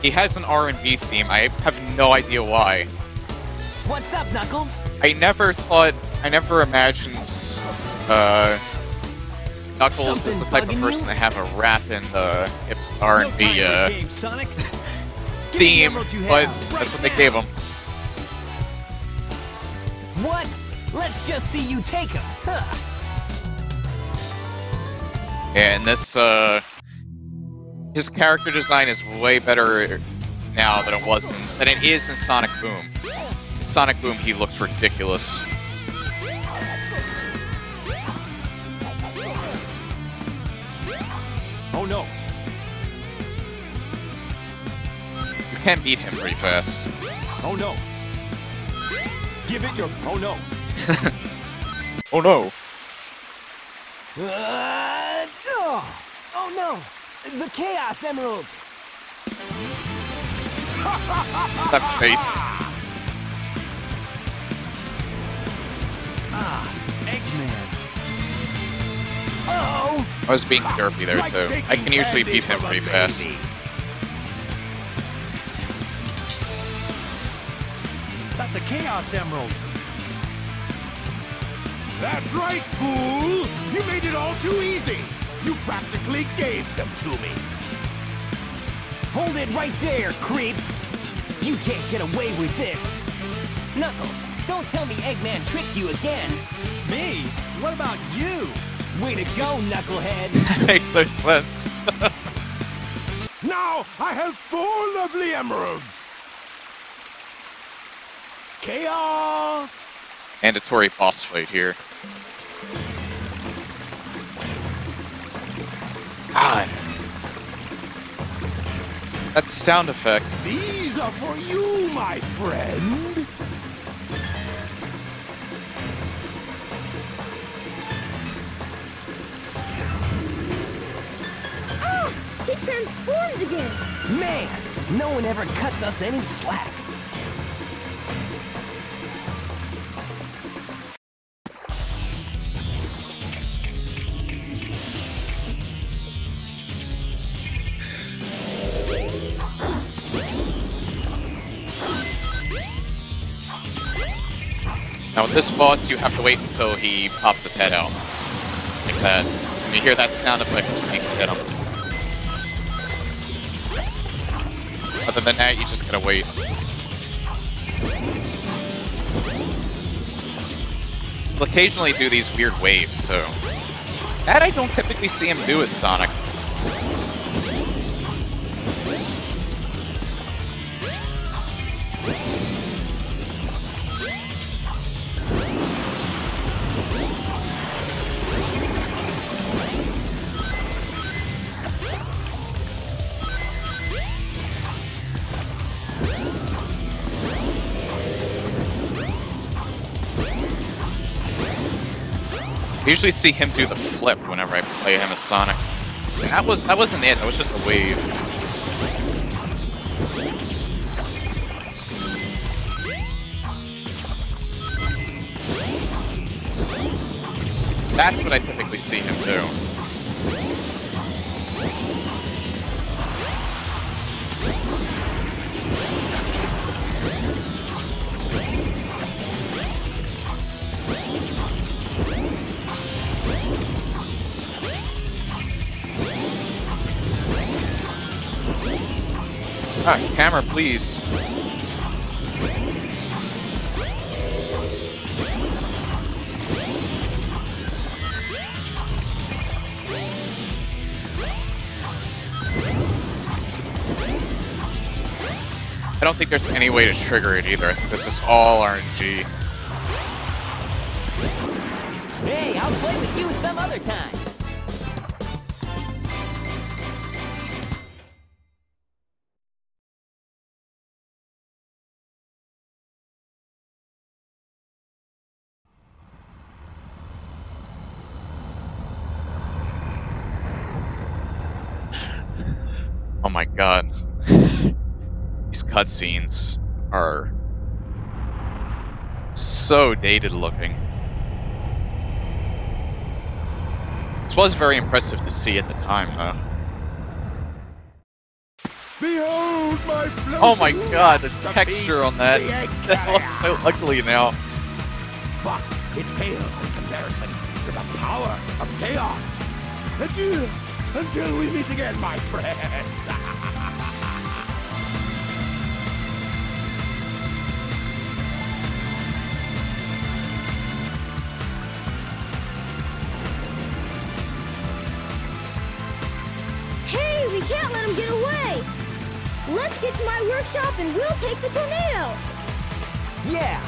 He has an R&B theme. I have no idea why. What's up, Knuckles? I never imagined Knuckles is the type of person to have a rap and hip R&B theme, but that's what they gave him. What? Let's just see you take him. Huh. Yeah, and this, his character design is way better now than it is in Sonic Boom. In Sonic Boom, he looks ridiculous. Oh no. You can beat him pretty fast. Oh no. Give it your... Oh no. Oh no. Oh no! The Chaos Emeralds! That face. Eggman. Uh-oh! I was being derpy there too. I can usually beat him pretty fast. That's a Chaos Emerald. That's right, fool! You made it all too easy! You practically gave them to me! Hold it right there, creep! You can't get away with this! Knuckles, don't tell me Eggman tricked you again! Me? What about you? Way to go, Knucklehead! That makes no sense. Now I have 4 lovely emeralds! Chaos! Mandatory boss fight here. God. That sound effect. These are for you, my friend! Oh, he transformed again. Man, no one ever cuts us any slack. Now with this boss, you have to wait until he pops his head out. Like that. And you hear that sound effect when you can hit him. Other than that, you just gotta wait. He'll occasionally do these weird waves, too. That I don't typically see him do as Sonic. I usually see him do the flip whenever I play him as Sonic. And that wasn't it, that was just a wave. That's what I typically see him do. Ah, camera, please. I don't think there's any way to trigger it either. I think this is all RNG. Hey, I'll play with you some other time. Oh my god. These cutscenes are so dated looking. This was very impressive to see at the time, though. Behold my floating Oh my god, the masterpiece, texture on that. the egg That looks so ugly now. But it pales in comparison to the power of chaos. Adieu, until we meet again, my friends. Hey, we can't let him get away! Let's get to my workshop and we'll take the tornado! Yeah!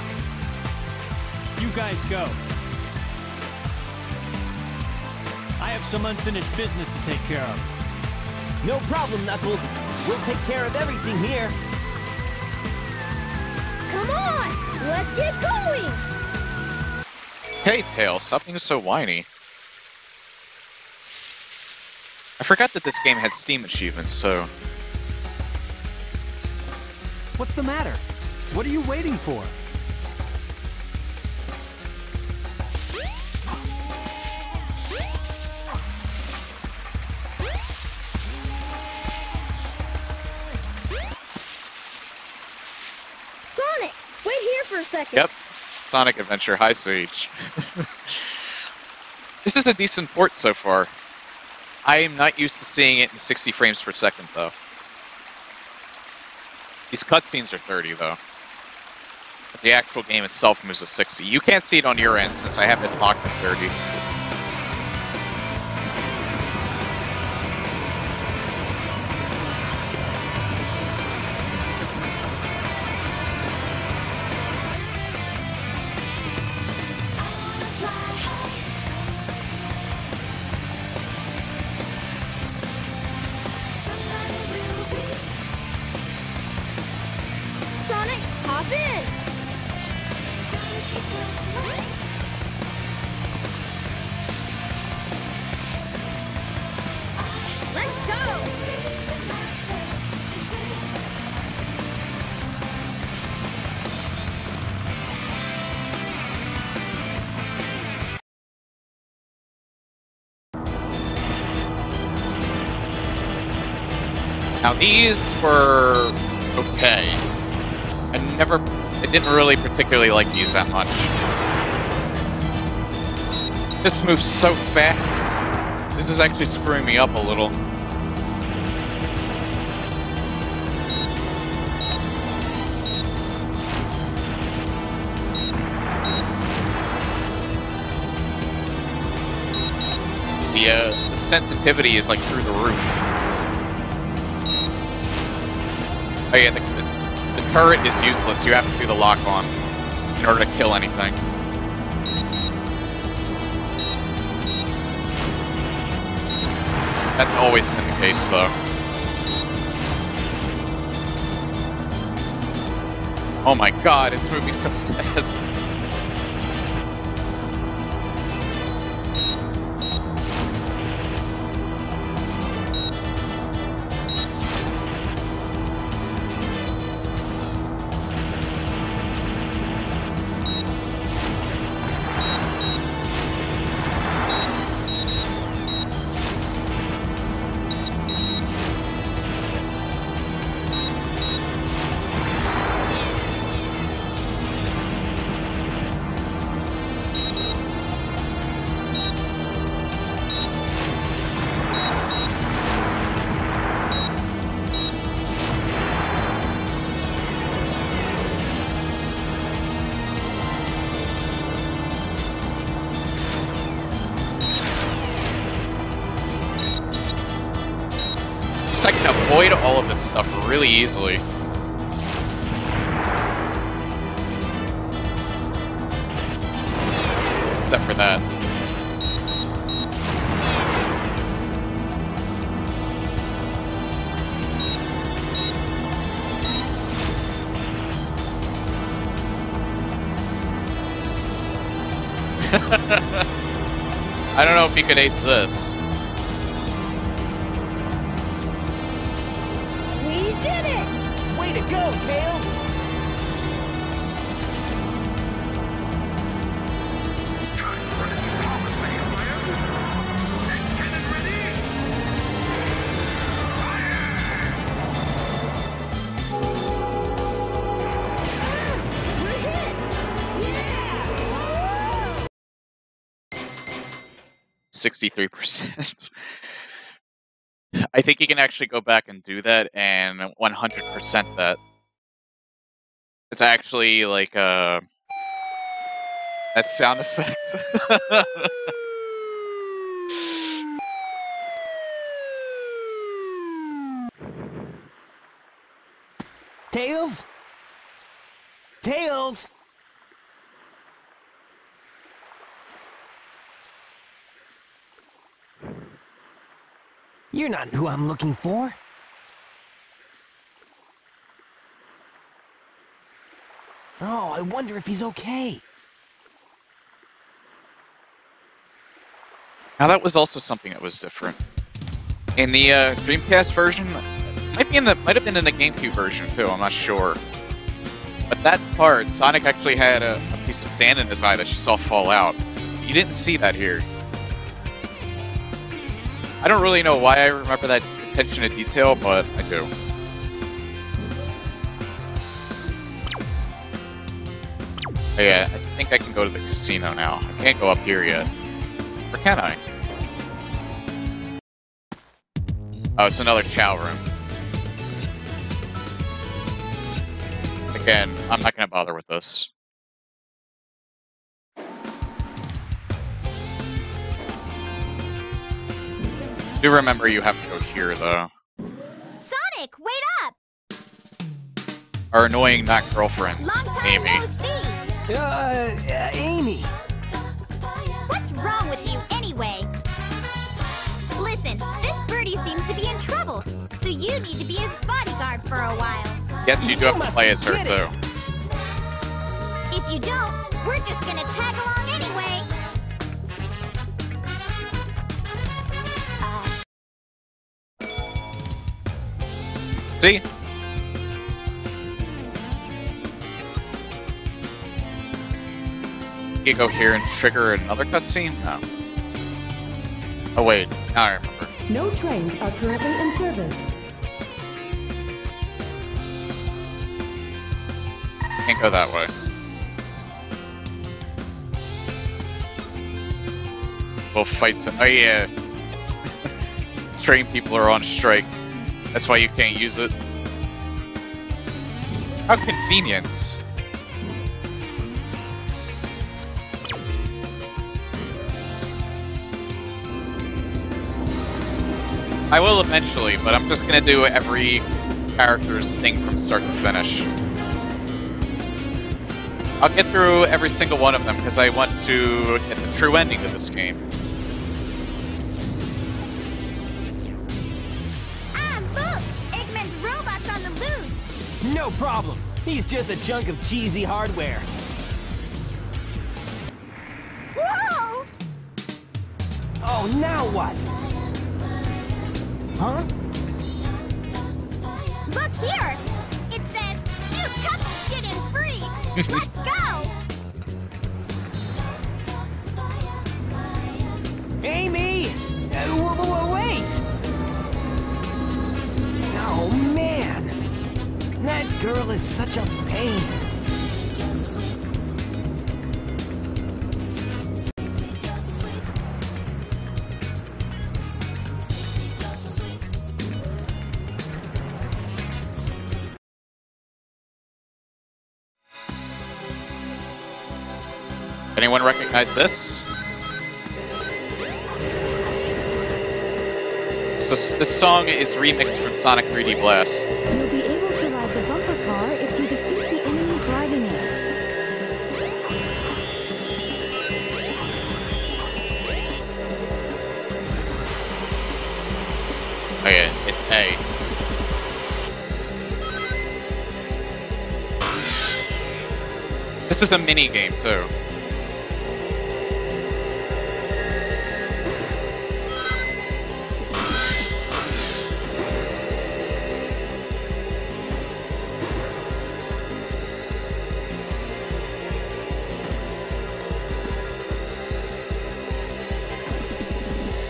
You guys go. I have some unfinished business to take care of. No problem, Knuckles. We'll take care of everything here. Come on! Let's get going! Hey, Tails, stop being so whiny. I forgot that this game had Steam achievements, so... What's the matter? What are you waiting for? Sonic, wait here for a second. Yep. Sonic Adventure High Siege. This is a decent port so far. I am not used to seeing it in 60 frames per second, though. These cutscenes are 30, though. But the actual game itself moves to 60. You can't see it on your end, since I have it locked at 30. Sonic, hop in! Let's go! Now these were okay. I didn't really particularly like these that much. This moves so fast. This is actually screwing me up a little. The sensitivity is like through the roof. Oh yeah, the turret is useless. You have to do the lock on in order to kill anything. That's always been the case, though. Oh my god, it's moving so fast. I can avoid all of this stuff really easily. Except for that. I don't know if you could ace this. We did it! Way to go, Tails! 63%. I think you can actually go back and do that and 100% that. It's actually like that sound effect. Tails? Tails? You're not who I'm looking for. Oh, I wonder if he's okay. Now that was also something that was different. In the Dreamcast version, might have been in the GameCube version too, I'm not sure. But that part, Sonic actually had a piece of sand in his eye that you saw fall out. You didn't see that here. I don't really know why I remember that attention to detail, but I do. Oh yeah, I think I can go to the casino now. I can't go up here yet. Or can I? Oh, it's another chow room. Again, I'm not gonna bother with this. Do remember you have to go here, though. Sonic, wait up! Our annoying Mac girlfriend, Long time Amy. no see! Amy. What's wrong with you anyway? Listen, this birdie seems to be in trouble, so you need to be his bodyguard for a while. Yes, you do have to play as her, too. If you don't, we're just gonna tag along anyway. See? You go here and trigger another cutscene? No. Oh wait, now I remember. No trains are currently in service. Can't go that way. We'll fight to— oh yeah. Train people are on strike. That's why you can't use it. How convenient. I will eventually, but I'm just gonna do every character's thing from start to finish. I'll get through every single one of them because I want to get the true ending of this game. Eggman's robot's on the loose. No problem. He's just a chunk of cheesy hardware. Whoa! Oh, now what? Huh? Look here! It says, "You tough shit and freeze! Let's go!" Amy! Wait! Oh, man! That girl is such a pain. Anyone recognize this? So this song is remixed from Sonic 3D Blast. You'll be able to ride the bumper car if you defeat the enemy driving it. Okay, it's A. This is a mini game too.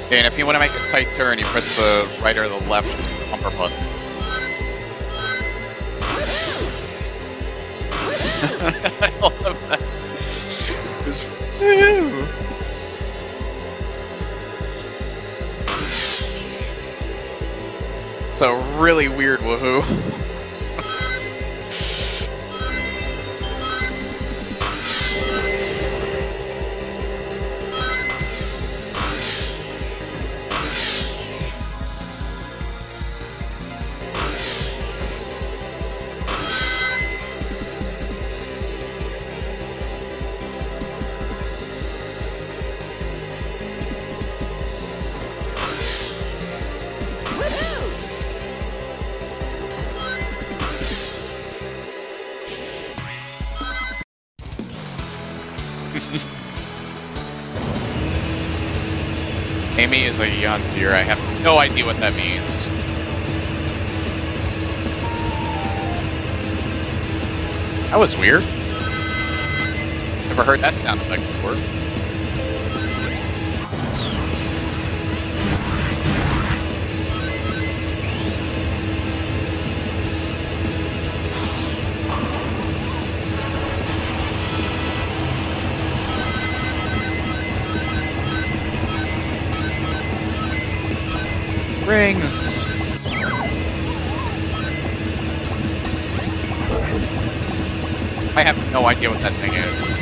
Okay, and if you want to make a tight turn, you press the right or the left bumper button. I love that. Just, It's a really weird woohoo. Amy is a young deer. I have no idea what that means. That was weird. Never heard that sound effect before. Rings. I have no idea what that thing is.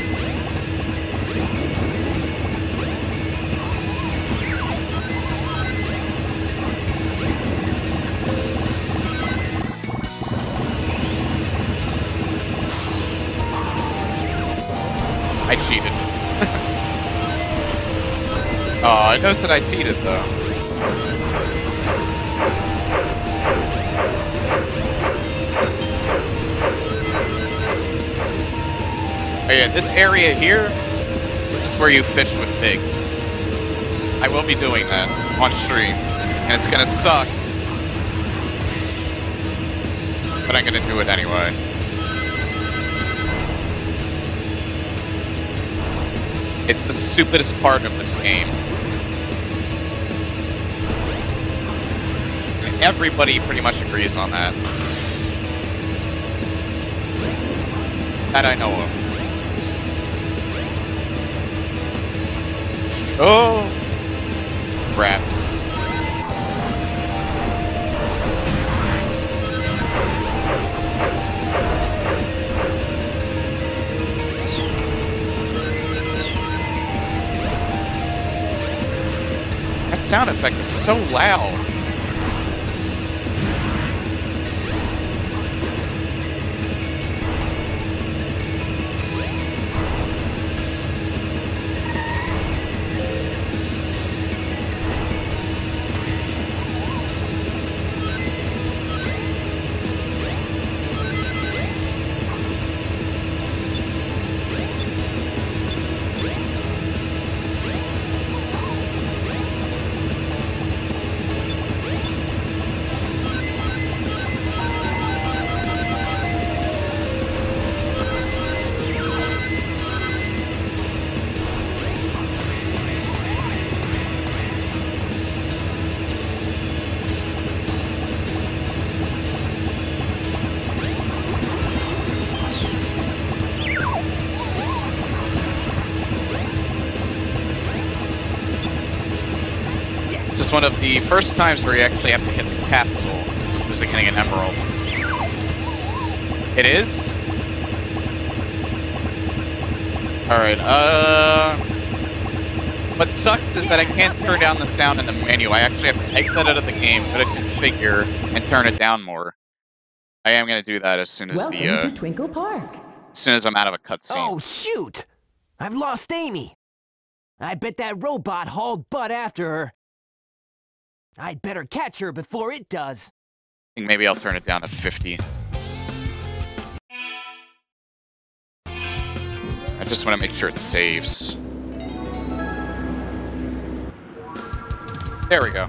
I cheated. Oh, I noticed that I cheated though. Oh yeah, this area here, this is where you fish with Pig. I will be doing that on stream, and it's gonna suck, but I'm gonna do it anyway. It's the stupidest part of this game. And everybody pretty much agrees on that. That I know of. Oh! Crap. That sound effect is so loud. This is one of the first times where you actually have to hit the capsule as opposed to getting an emerald. It is? Alright, what sucks is that I can't turn down the sound in the menu. I actually have to exit out of the game, go to configure, and turn it down more. I am going to do that as soon as Welcome to Twinkle Park. As soon as I'm out of a cutscene. Oh, shoot! I've lost Amy. I bet that robot hauled butt after her. I'd better catch her before it does. I think maybe I'll turn it down to 50. I just want to make sure it saves. There we go.